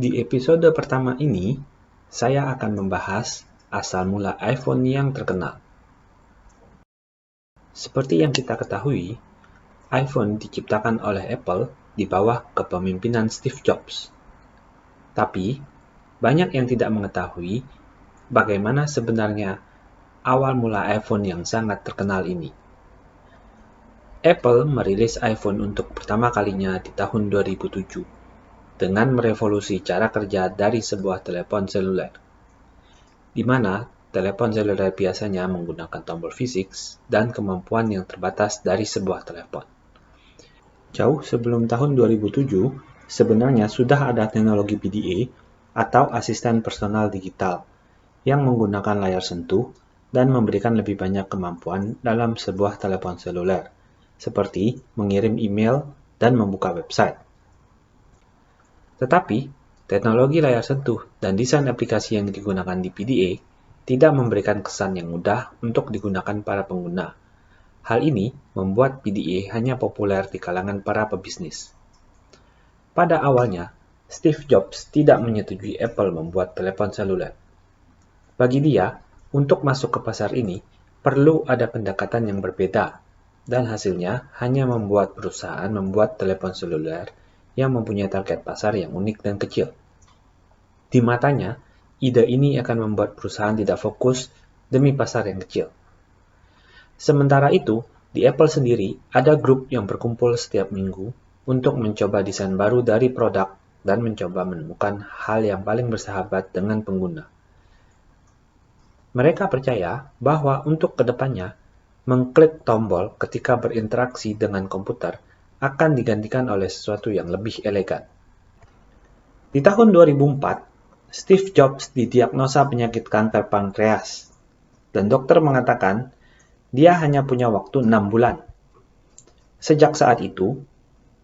Di episode pertama ini, saya akan membahas asal mula iPhone yang terkenal. Seperti yang kita ketahui, iPhone diciptakan oleh Apple di bawah kepemimpinan Steve Jobs. Tapi, banyak yang tidak mengetahui bagaimana sebenarnya awal mula iPhone yang sangat terkenal ini. Apple merilis iPhone untuk pertama kalinya di tahun 2007 dengan merevolusi cara kerja dari sebuah telepon seluler, di mana telepon seluler biasanya menggunakan tombol fisik dan kemampuan yang terbatas dari sebuah telepon. Jauh sebelum tahun 2007, sebenarnya sudah ada teknologi PDA atau asisten personal digital yang menggunakan layar sentuh dan memberikan lebih banyak kemampuan dalam sebuah telepon seluler, seperti mengirim email dan membuka website. Tetapi, teknologi layar sentuh dan desain aplikasi yang digunakan di PDA tidak memberikan kesan yang mudah untuk digunakan para pengguna. Hal ini membuat PDA hanya populer di kalangan para pebisnis. Pada awalnya, Steve Jobs tidak menyetujui Apple membuat telepon seluler. Bagi dia, untuk masuk ke pasar ini, perlu ada pendekatan yang berbeda, dan hasilnya hanya membuat perusahaan membuat telepon seluler yang mempunyai target pasar yang unik dan kecil. Di matanya, ide ini akan membuat perusahaan tidak fokus demi pasar yang kecil. Sementara itu, di Apple sendiri ada grup yang berkumpul setiap minggu untuk mencoba desain baru dari produk dan mencoba menemukan hal yang paling bersahabat dengan pengguna. Mereka percaya bahwa untuk kedepannya, mengklik tombol ketika berinteraksi dengan komputer akan digantikan oleh sesuatu yang lebih elegan. Di tahun 2004, Steve Jobs didiagnosa penyakit kanker pankreas, dan dokter mengatakan dia hanya punya waktu 6 bulan. Sejak saat itu,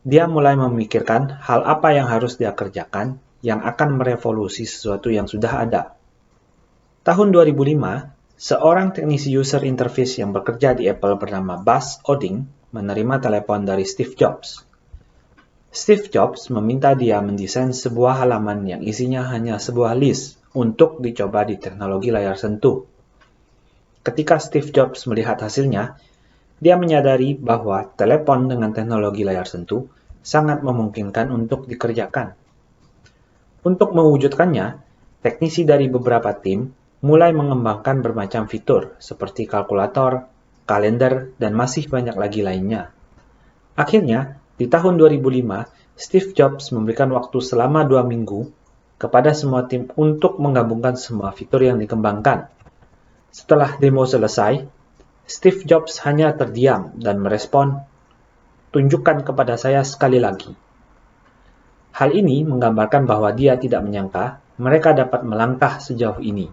dia mulai memikirkan hal apa yang harus dia kerjakan yang akan merevolusi sesuatu yang sudah ada. Tahun 2005, seorang teknisi user interface yang bekerja di Apple bernama Buzz Odding menerima telepon dari Steve Jobs. Steve Jobs meminta dia mendesain sebuah halaman yang isinya hanya sebuah list untuk dicoba di teknologi layar sentuh. Ketika Steve Jobs melihat hasilnya, dia menyadari bahwa telepon dengan teknologi layar sentuh sangat memungkinkan untuk dikerjakan. Untuk mewujudkannya, teknisi dari beberapa tim mulai mengembangkan bermacam fitur seperti kalkulator, kalender, dan masih banyak lagi lainnya. Akhirnya, di tahun 2005, Steve Jobs memberikan waktu selama 2 minggu kepada semua tim untuk menggabungkan semua fitur yang dikembangkan. Setelah demo selesai, Steve Jobs hanya terdiam dan merespon, "Tunjukkan kepada saya sekali lagi." Hal ini menggambarkan bahwa dia tidak menyangka mereka dapat melangkah sejauh ini.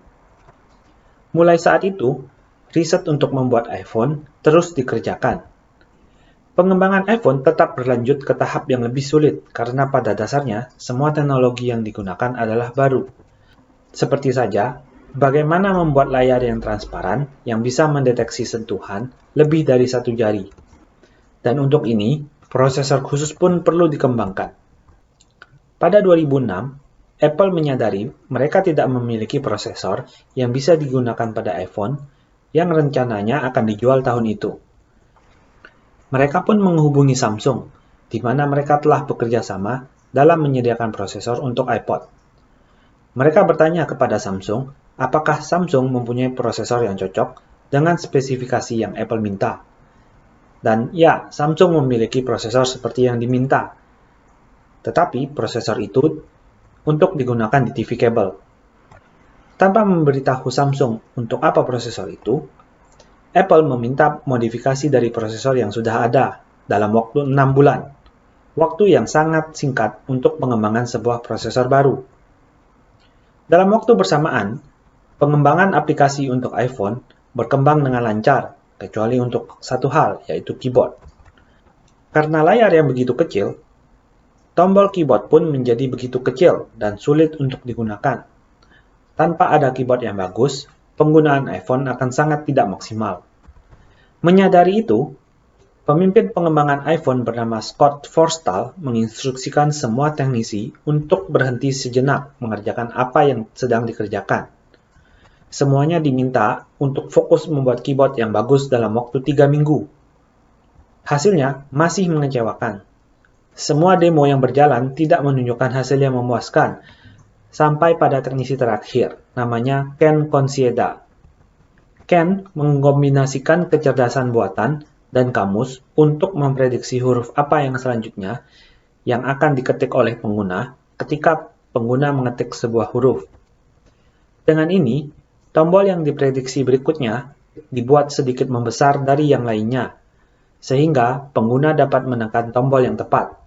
Mulai saat itu, riset untuk membuat iPhone terus dikerjakan. Pengembangan iPhone tetap berlanjut ke tahap yang lebih sulit karena pada dasarnya semua teknologi yang digunakan adalah baru. Seperti saja, bagaimana membuat layar yang transparan yang bisa mendeteksi sentuhan lebih dari satu jari. Dan untuk ini, prosesor khusus pun perlu dikembangkan. Pada 2006, Apple menyadari mereka tidak memiliki prosesor yang bisa digunakan pada iPhone yang rencananya akan dijual tahun itu. Mereka pun menghubungi Samsung, di mana mereka telah bekerja sama dalam menyediakan prosesor untuk iPod. Mereka bertanya kepada Samsung, apakah Samsung mempunyai prosesor yang cocok dengan spesifikasi yang Apple minta. Dan ya, Samsung memiliki prosesor seperti yang diminta. Tetapi prosesor itu untuk digunakan di TV kabel. Tanpa memberitahu Samsung untuk apa prosesor itu, Apple meminta modifikasi dari prosesor yang sudah ada dalam waktu 6 bulan, waktu yang sangat singkat untuk pengembangan sebuah prosesor baru. Dalam waktu bersamaan, pengembangan aplikasi untuk iPhone berkembang dengan lancar, kecuali untuk satu hal, yaitu keyboard. Karena layar yang begitu kecil, tombol keyboard pun menjadi begitu kecil dan sulit untuk digunakan. Tanpa ada keyboard yang bagus, penggunaan iPhone akan sangat tidak maksimal. Menyadari itu, Pemimpin pengembangan iPhone bernama Scott Forstall menginstruksikan semua teknisi untuk berhenti sejenak mengerjakan apa yang sedang dikerjakan. Semuanya diminta untuk fokus membuat keyboard yang bagus dalam waktu 3 minggu. Hasilnya masih mengecewakan. Semua demo yang berjalan tidak menunjukkan hasil yang memuaskan, sampai pada teknisi terakhir, namanya Ken Consieda. Ken mengkombinasikan kecerdasan buatan dan kamus untuk memprediksi huruf apa yang selanjutnya yang akan diketik oleh pengguna ketika pengguna mengetik sebuah huruf. Dengan ini, tombol yang diprediksi berikutnya dibuat sedikit membesar dari yang lainnya, sehingga pengguna dapat menekan tombol yang tepat.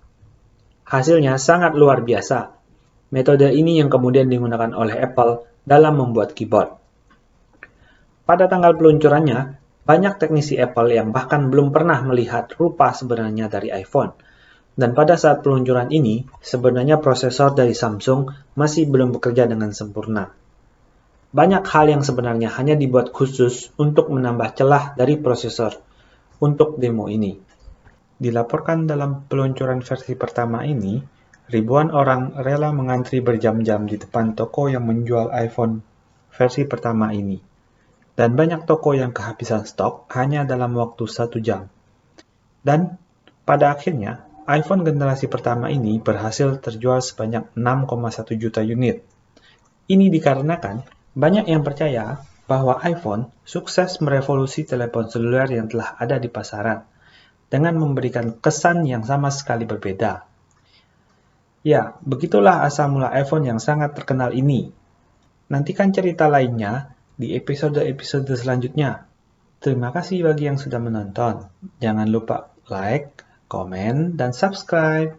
Hasilnya sangat luar biasa. Metode ini yang kemudian digunakan oleh Apple dalam membuat keyboard. Pada tanggal peluncurannya, banyak teknisi Apple yang bahkan belum pernah melihat rupa sebenarnya dari iPhone. Dan pada saat peluncuran ini, sebenarnya prosesor dari Samsung masih belum bekerja dengan sempurna. Banyak hal yang sebenarnya hanya dibuat khusus untuk menambah celah dari prosesor untuk demo ini. Dilaporkan dalam peluncuran versi pertama ini, ribuan orang rela mengantri berjam-jam di depan toko yang menjual iPhone versi pertama ini. Dan banyak toko yang kehabisan stok hanya dalam waktu 1 jam. Dan pada akhirnya, iPhone generasi pertama ini berhasil terjual sebanyak 6,1 juta unit. Ini dikarenakan banyak yang percaya bahwa iPhone sukses merevolusi telepon seluler yang telah ada di pasaran, dengan memberikan kesan yang sama sekali berbeda. Ya, begitulah asal mula iPhone yang sangat terkenal ini. Nantikan cerita lainnya di episode-episode selanjutnya. Terima kasih bagi yang sudah menonton. Jangan lupa like, komen, dan subscribe.